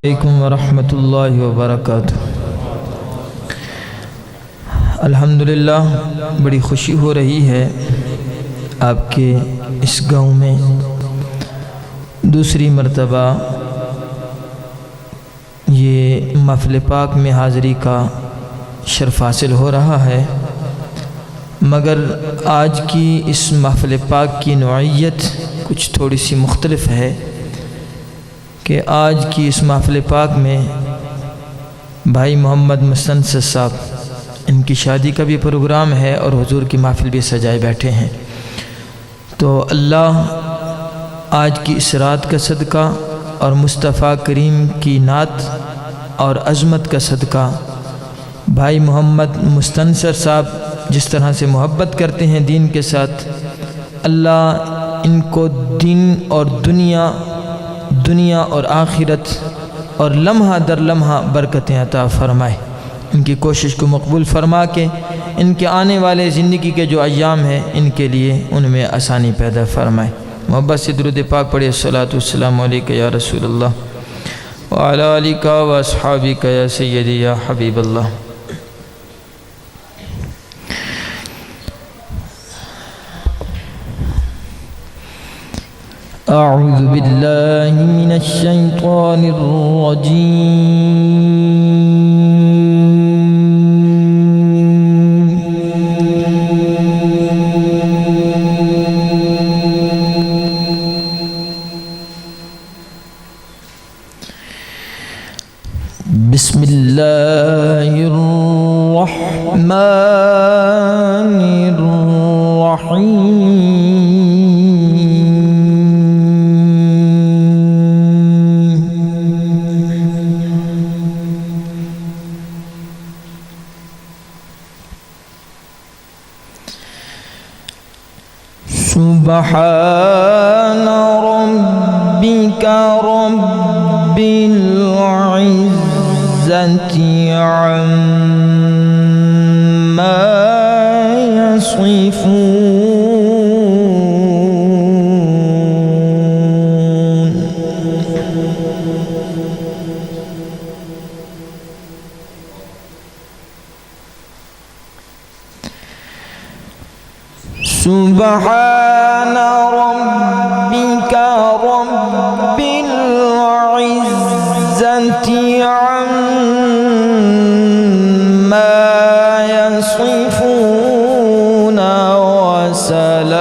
علیکم ورحمۃ اللہ وبرکاتہ۔ الحمدللہ بڑی خوشی ہو رہی ہے آپ کے اس گاؤں میں دوسری مرتبہ یہ محفل پاک میں حاضری کا شرف حاصل ہو رہا ہے، مگر آج کی اس محفل پاک کی نوعیت کچھ تھوڑی سی مختلف ہے کہ آج کی اس محفل پاک میں بھائی محمد مستنصر صاحب ان کی شادی کا بھی پروگرام ہے اور حضور کی محفل بھی سجائے بیٹھے ہیں۔ تو اللہ آج کی اس رات کا صدقہ اور مصطفیٰ کریم کی نعت اور عظمت کا صدقہ بھائی محمد مستنصر صاحب جس طرح سے محبت کرتے ہیں دین کے ساتھ، اللہ ان کو دین اور دنیا اور آخرت اور لمحہ در لمحہ برکتیں عطا فرمائے، ان کی کوشش کو مقبول فرما کے ان کے آنے والے زندگی کے جو ایام ہیں ان کے لیے ان میں آسانی پیدا فرمائے۔ محبت سے درود پاک پڑھیے، الصلاۃ والسلام علیک یا رسول اللہ وعلی آلک و اصحابک یا سیدی یا حبیب اللہ۔ اعوذ باللہ من الشیطان الرجیم۔ بسم اللہ الرحمن الرحیم۔ سبحان ربک رب العزة عما يصفون۔ سبحان ربك رب العزة عما يصفون وسلام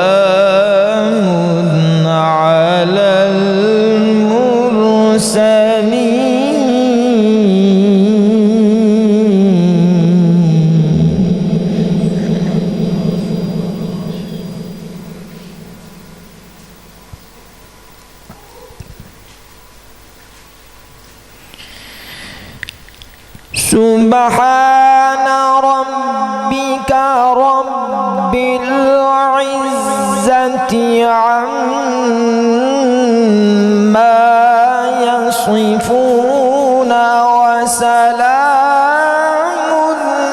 على المرسلين سبحان ربك رب العزة عما يصفون وسلام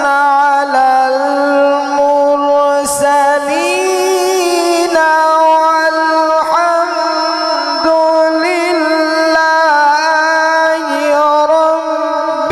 على المرسلين والحمد لله رب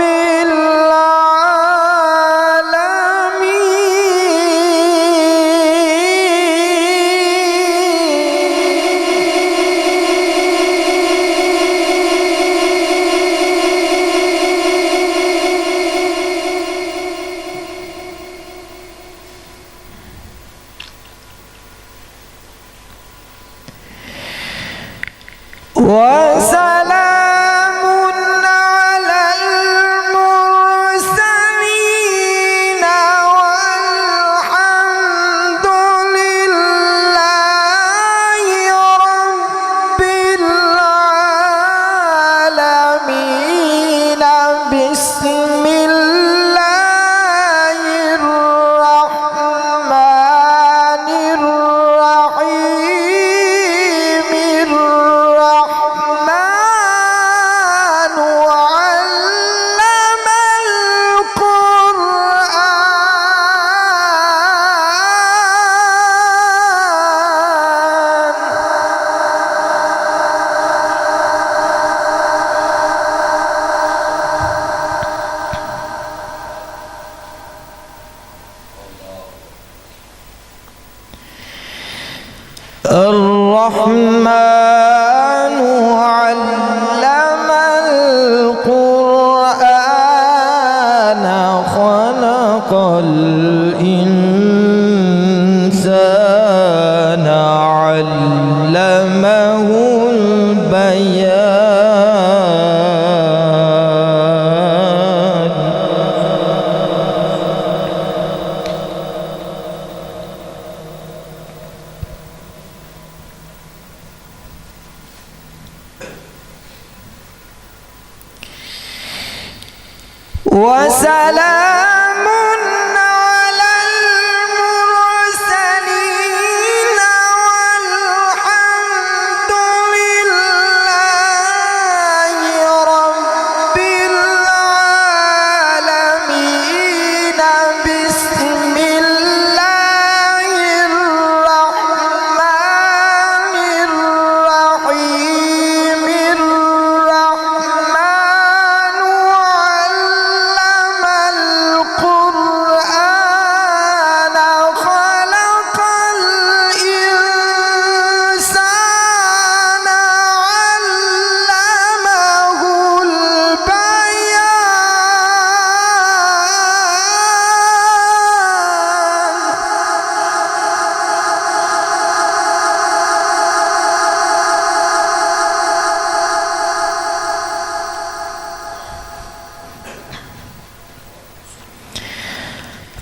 الرحمن علم القرآن خلق الإنسان علمه البيان. وسلام على المرسلين والحمد لله رب العالمين. بسم الله الرحمن الرحيم. الرحمن علم القرآن خلق الإنسان علمه البيان.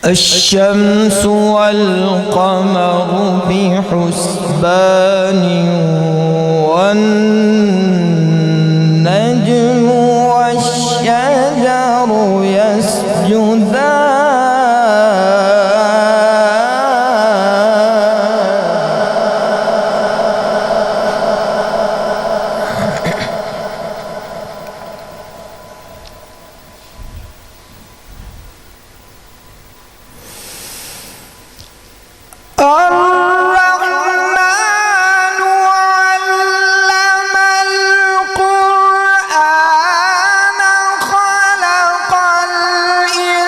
الشمس والقمر بحسبان والنجم والشجر يسجدان. الرحمن علم القرآن خلق الإنسان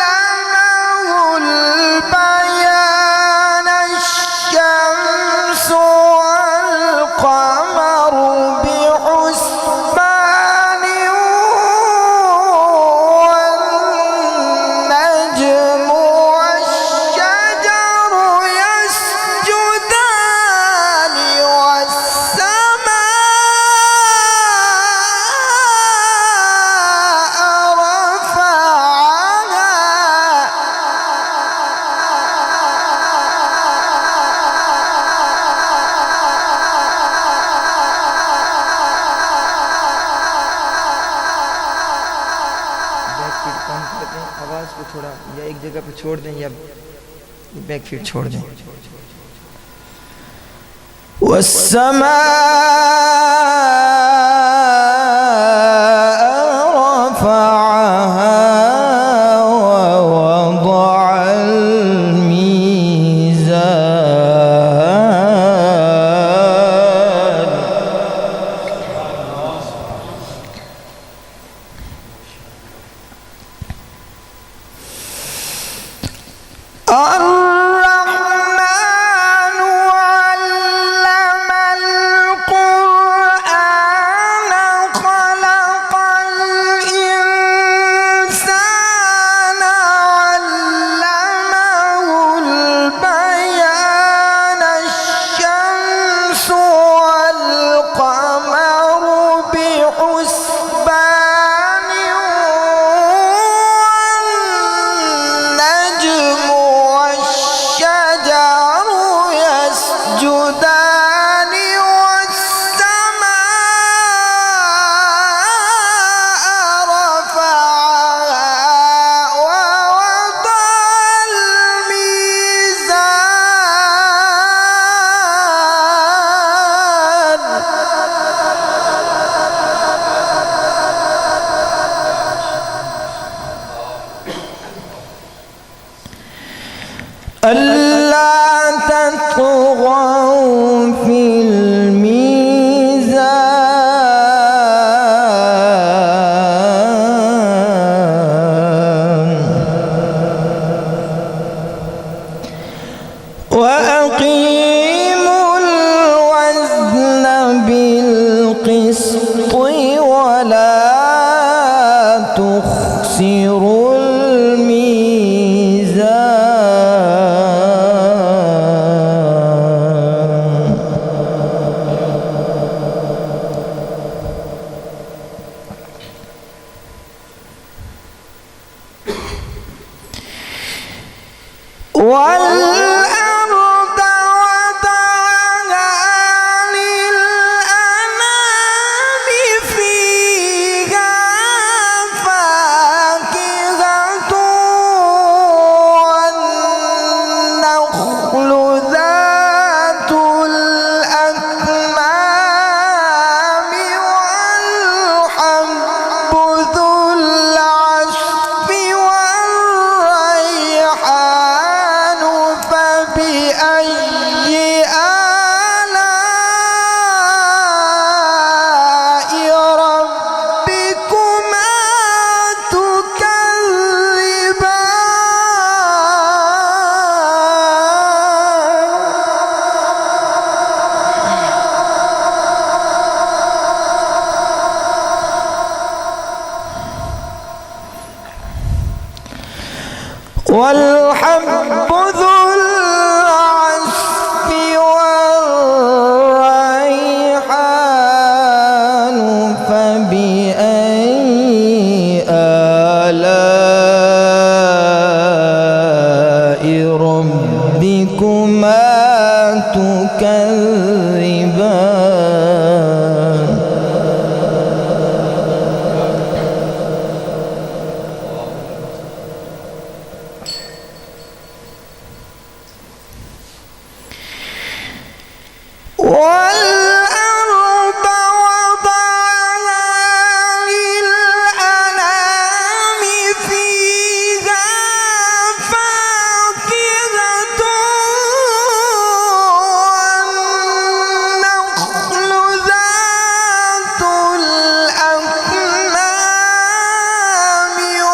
علمه البيان. الشمس والقمر بحسبان والنجم والشجر يسجدان. والسماء رفعها back feet कम करते हैं, आवाज़ को थोड़ा या एक जगह पे छोड़ दें या बैक फीट छोड़ दें। والسماء رفعها ووضع الميزان. الرحمن علم القرآن بالقسط ولا تخسروا الميزان. والأرض وضعها للأنام فيها فاكهة والنخل ذات الأكمام والحب ذو العصف والريحان فبأي آلاء ربكما تكذبان. والحب ذو العصف والريحان فبأي آلاء ربكما تكذبان. والأرض وضعها للأنام فيها فاكهة والنخل ذات الأكمام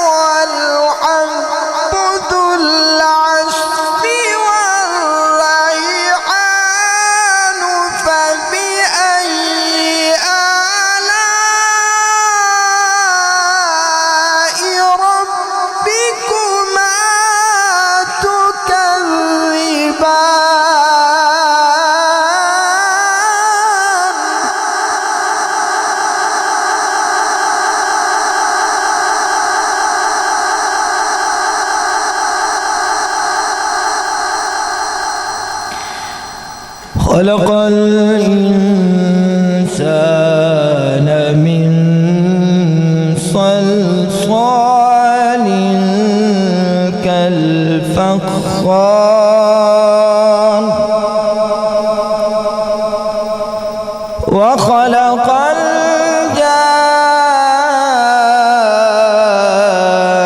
والحب ذو العصف والريحان فبأي آلاء ربكما تكذبان. خلق الإنسان من صلصال كالفخار وخلق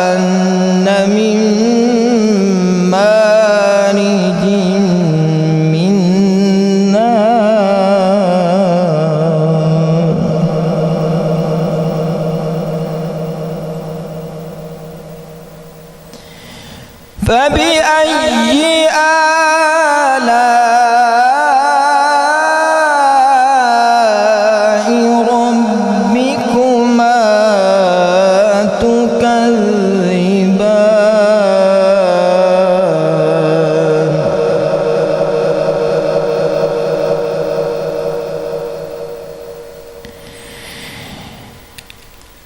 الجان من مارج من نار. فبأي آلاء ربكما تكذبان.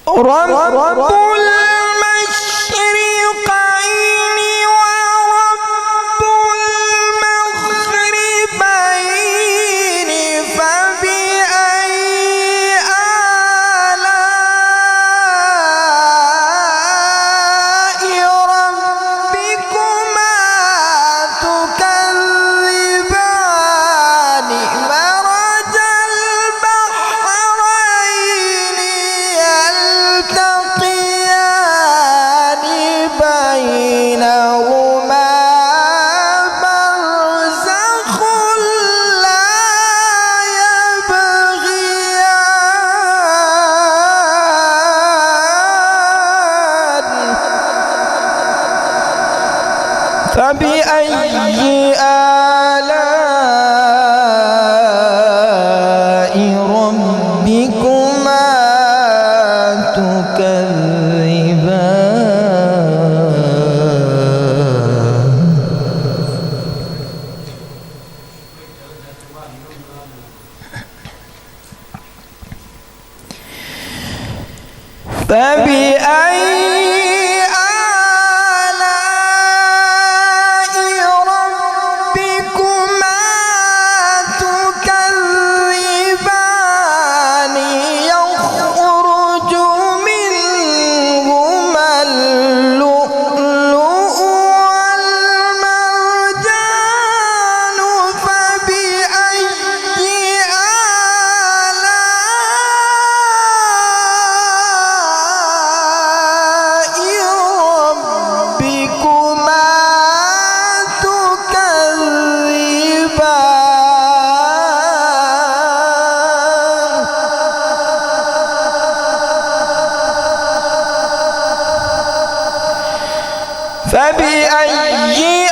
رب المشرقين ورب المغربين فبأي آلاء ربكما تكذبان. مرج البحرين يلتقيان بينهما برزخ لا يبغيان. فبأي آلاء ربكما فبأي آلاء ربكما تكذبان يخرج منهما اللؤلؤ والمرجان فبأي ربكما تكذبان فبأي